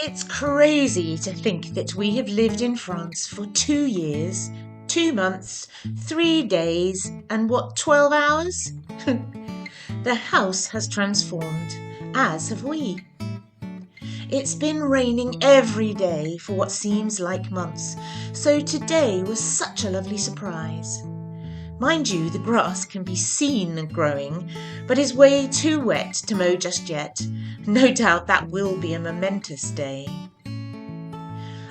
It's crazy to think that we have lived in France for 2 years, 2 months, 3 days, and 12 hours? The house has transformed, as have we. It's been raining every day for what seems like months, so today was such a lovely surprise. Mind you, the grass can be seen growing, but is way too wet to mow just yet. No doubt that will be a momentous day.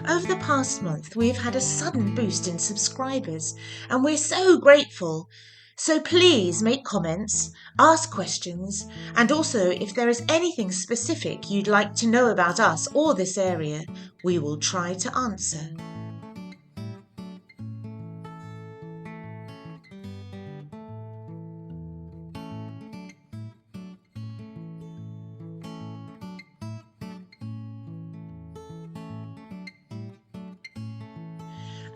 Over the past month, we've had a sudden boost in subscribers, and we're so grateful. So please make comments, ask questions, and also if there is anything specific you'd like to know about us or this area, we will try to answer.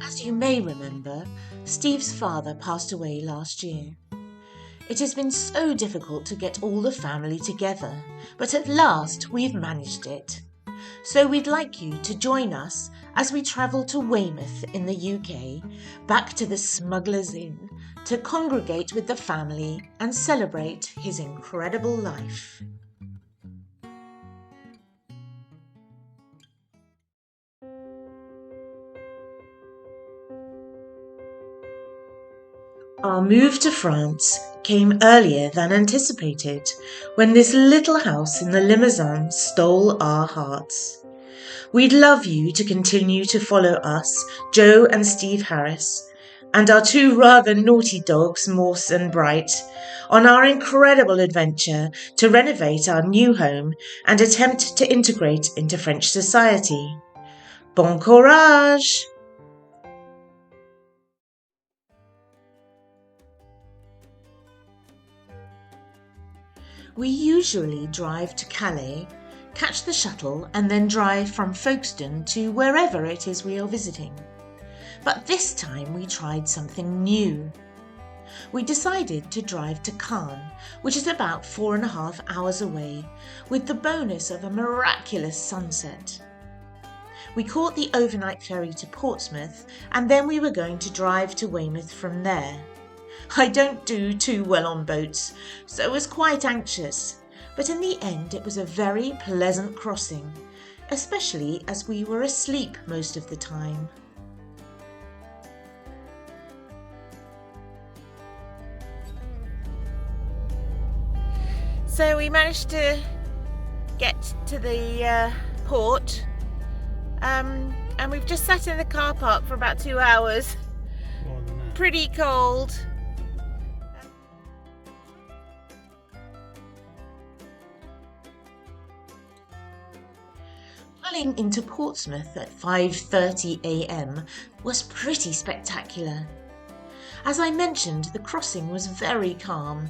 As you may remember, Steve's father passed away last year. It has been so difficult to get all the family together, but at last we've managed it. So we'd like you to join us as we travel to Weymouth in the UK, back to the Smuggler's Inn, to congregate with the family and celebrate his incredible life. Our move to France came earlier than anticipated, when this little house in the Limousin stole our hearts. We'd love you to continue to follow us, Joe and Steve Harris, and our two rather naughty dogs, Morse and Bright, on our incredible adventure to renovate our new home and attempt to integrate into French society. Bon courage! We usually drive to Calais, catch the shuttle, and then drive from Folkestone to wherever it is we are visiting. But this time we tried something new. We decided to drive to Caen, which is about 4.5 hours away, with the bonus of a miraculous sunset. We caught the overnight ferry to Portsmouth, and then we were going to drive to Weymouth from there. I don't do too well on boats, so was quite anxious, but in the end it was a very pleasant crossing, especially as we were asleep most of the time. So we managed to get to the port, and we've just sat in the car park for about 2 hours. Pretty cold. Pulling into Portsmouth at 5:30 a.m. was pretty spectacular. As I mentioned, the crossing was very calm,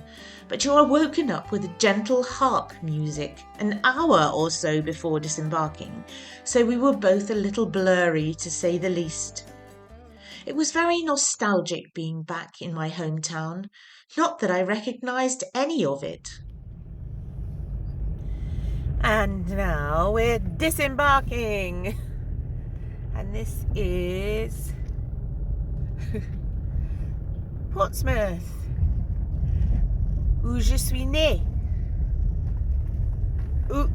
but you are woken up with gentle harp music an hour or so before disembarking, so we were both a little blurry to say the least. It was very nostalgic being back in my hometown, not that I recognised any of it. And now we're disembarking, and this is Portsmouth, où je suis né. Ooh.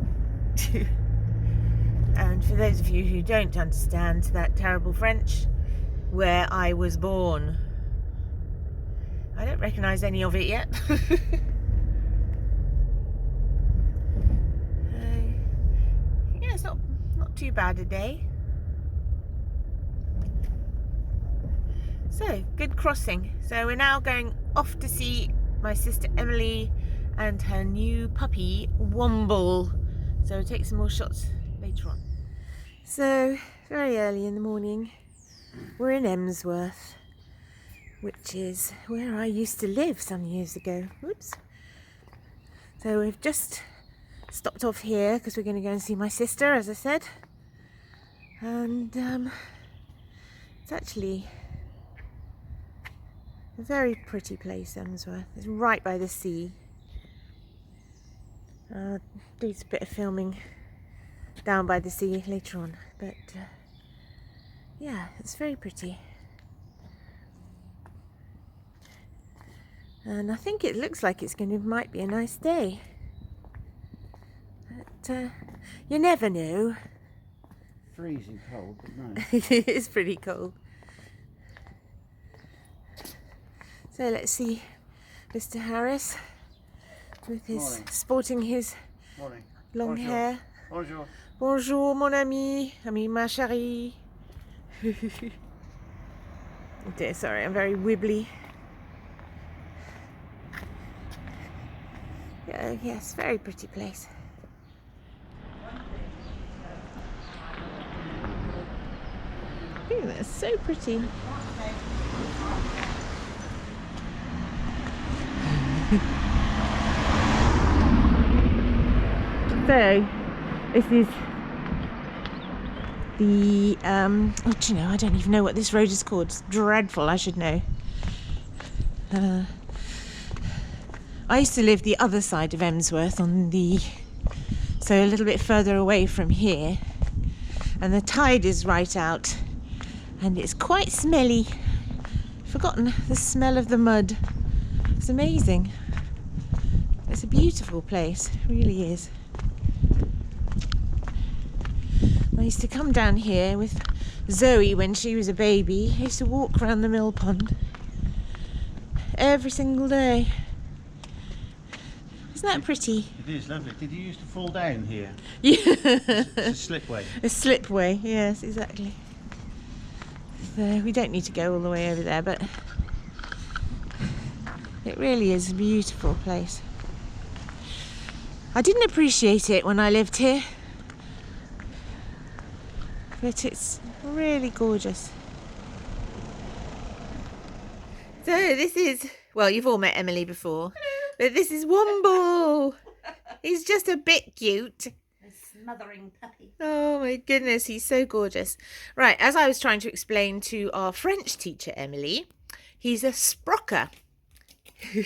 And for those of you who don't understand that terrible French, where I was born. I don't recognise any of it yet. Yeah, it's not too bad a day. So, good crossing. So we're now going off to see my sister Emily and her new puppy Womble. So we'll take some more shots later on. So, very early in the morning, we're in Emsworth, which is where I used to live some years ago. Whoops. So we've just stopped off here because we're going to go and see my sister, as I said. And it's actually a very pretty place, Emsworth. It's right by the sea. Do a bit of filming down by the sea later on. But yeah, it's very pretty. And I think it looks like might be a nice day. But you never know. Freezing cold, but no. It is pretty cold. So let's see Mr. Harris with his sporting his long hair. Bonjour. Bonjour mon ami, ma chérie. Dear, sorry, I'm very wibbly. Yes, very pretty place. Ooh, that's so pretty. So, this is the, oh, do you know, I don't even know what this road is called. It's dreadful, I should know. I used to live the other side of Emsworth so a little bit further away from here. And the tide is right out and it's quite smelly. Forgotten the smell of the mud. It's amazing. It's a beautiful place, it really is. I used to come down here with Zoe when she was a baby. I used to walk around the mill pond every single day. Isn't that pretty? It is lovely. Did you used to fall down here? Yeah. It's a slipway. A slipway, yes, exactly. So we don't need to go all the way over there, but it really is a beautiful place. I didn't appreciate it when I lived here, but it's really gorgeous. So this is, well, you've all met Emily before. Hello. But this is Womble. He's just a bit cute. A smothering puppy. Oh my goodness, he's so gorgeous. Right, as I was trying to explain to our French teacher, Emily, he's a Sprocker.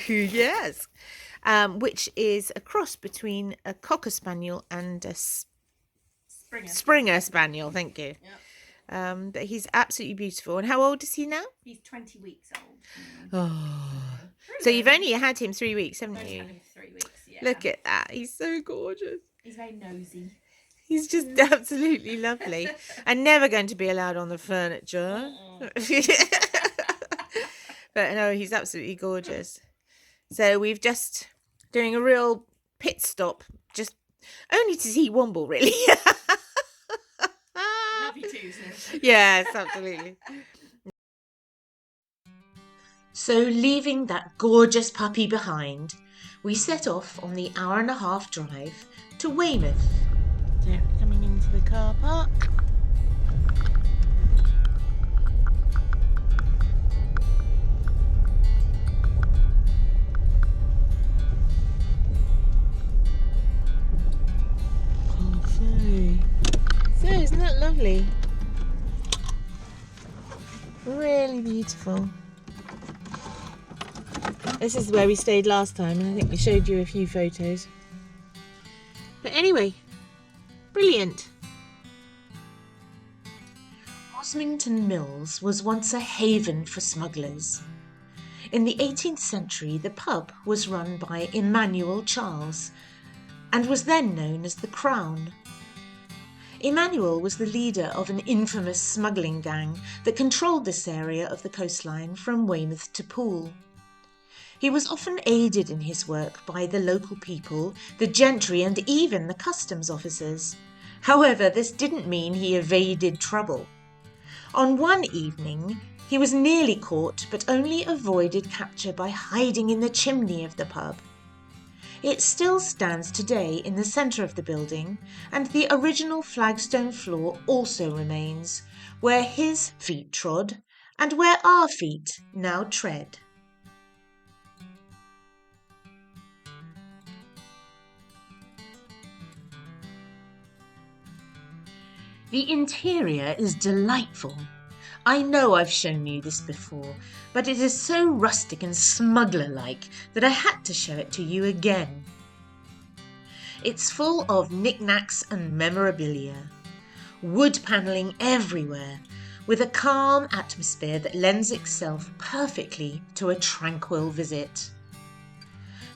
Yes. Which is a cross between a Cocker Spaniel and a Springer Spaniel, thank you. Yep. But he's absolutely beautiful. And how old is he now? He's 20 weeks old. Oh. So you've only had him 3 weeks, haven't you? I've had him 3 weeks, yeah. Look at that. He's so gorgeous. He's very nosy. He's just absolutely lovely. And never going to be allowed on the furniture. But no, he's absolutely gorgeous. So we've just doing a real pit stop, just only to see Womble, really. Love you too, sir. Yes, absolutely. So leaving that gorgeous puppy behind, we set off on the hour-and-a-half drive to Weymouth. So coming into the car park. So isn't that lovely? Really beautiful. This is where we stayed last time, and I think we showed you a few photos. But anyway, brilliant. Osmington Mills was once a haven for smugglers. In the 18th century, the pub was run by Emmanuel Charles and was then known as the Crown. Emmanuel was the leader of an infamous smuggling gang that controlled this area of the coastline from Weymouth to Poole. He was often aided in his work by the local people, the gentry, and even the customs officers. However, this didn't mean he evaded trouble. On one evening, he was nearly caught but only avoided capture by hiding in the chimney of the pub. It still stands today in the centre of the building, and the original flagstone floor also remains, where his feet trod and where our feet now tread. The interior is delightful. I know I've shown you this before, but it is so rustic and smuggler-like that I had to show it to you again. It's full of knickknacks and memorabilia, wood panelling everywhere, with a calm atmosphere that lends itself perfectly to a tranquil visit.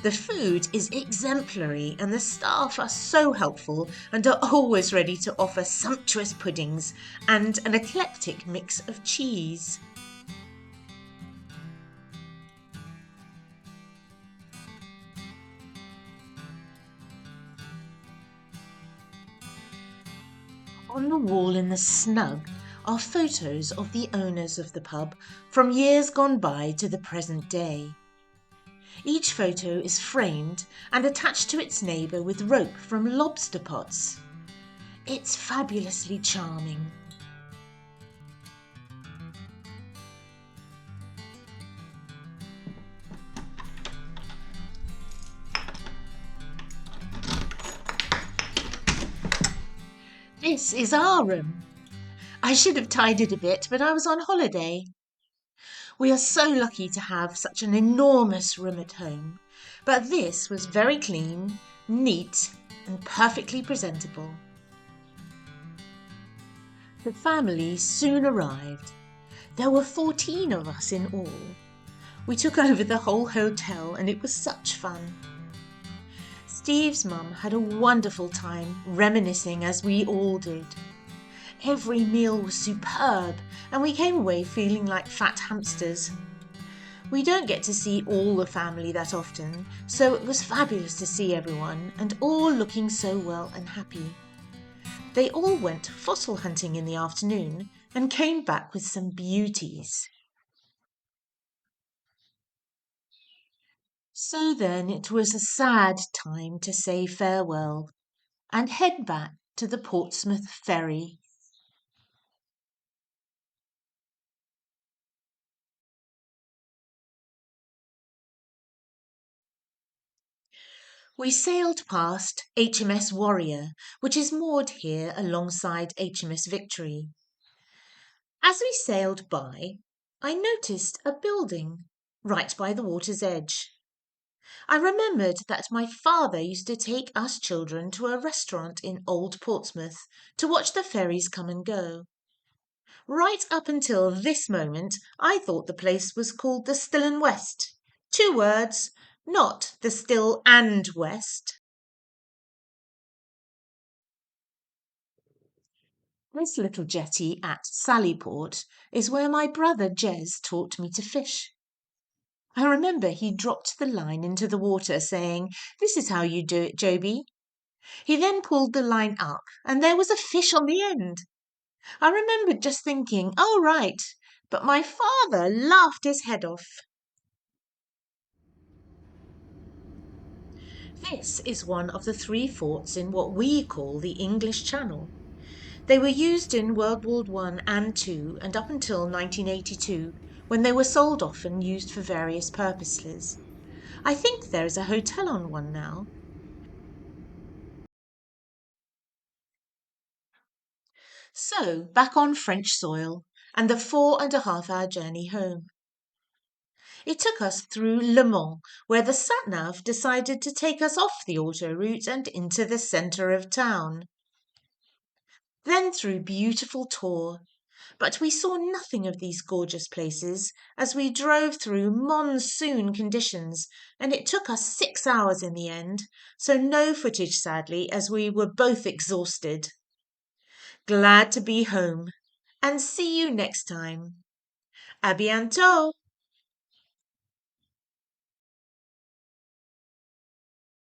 The food is exemplary and the staff are so helpful and are always ready to offer sumptuous puddings and an eclectic mix of cheese. On the wall in the snug are photos of the owners of the pub from years gone by to the present day. Each photo is framed and attached to its neighbour with rope from lobster pots. It's fabulously charming. This is our room. I should have tidied a bit, but I was on holiday. We are so lucky to have such an enormous room at home, but this was very clean, neat, and perfectly presentable. The family soon arrived. There were 14 of us in all. We took over the whole hotel and it was such fun. Steve's mum had a wonderful time reminiscing as we all did. Every meal was superb and we came away feeling like fat hamsters. We don't get to see all the family that often, so it was fabulous to see everyone and all looking so well and happy. They all went fossil hunting in the afternoon and came back with some beauties. So then it was a sad time to say farewell and head back to the Portsmouth ferry. We sailed past HMS Warrior, which is moored here alongside HMS Victory. As we sailed by, I noticed a building right by the water's edge. I remembered that my father used to take us children to a restaurant in Old Portsmouth to watch the ferries come and go. Right up until this moment, I thought the place was called the Still and West. 2 words, not the Still and West. This little jetty at Sallyport is where my brother Jez taught me to fish. I remember he dropped the line into the water saying, "This is how you do it, Joby." He then pulled the line up and there was a fish on the end. I remembered just thinking, "Oh, right," but my father laughed his head off. This is one of the 3 forts in what we call the English Channel. They were used in World War I and II and up until 1982, when they were sold off and used for various purposes. I think there is a hotel on one now. So, back on French soil and the 4.5-hour journey home. It took us through Le Mans, where the sat-nav decided to take us off the autoroute and into the centre of town. Then through beautiful Tours, but we saw nothing of these gorgeous places as we drove through monsoon conditions and it took us 6 hours in the end, so no footage sadly as we were both exhausted. Glad to be home and see you next time. À bientôt!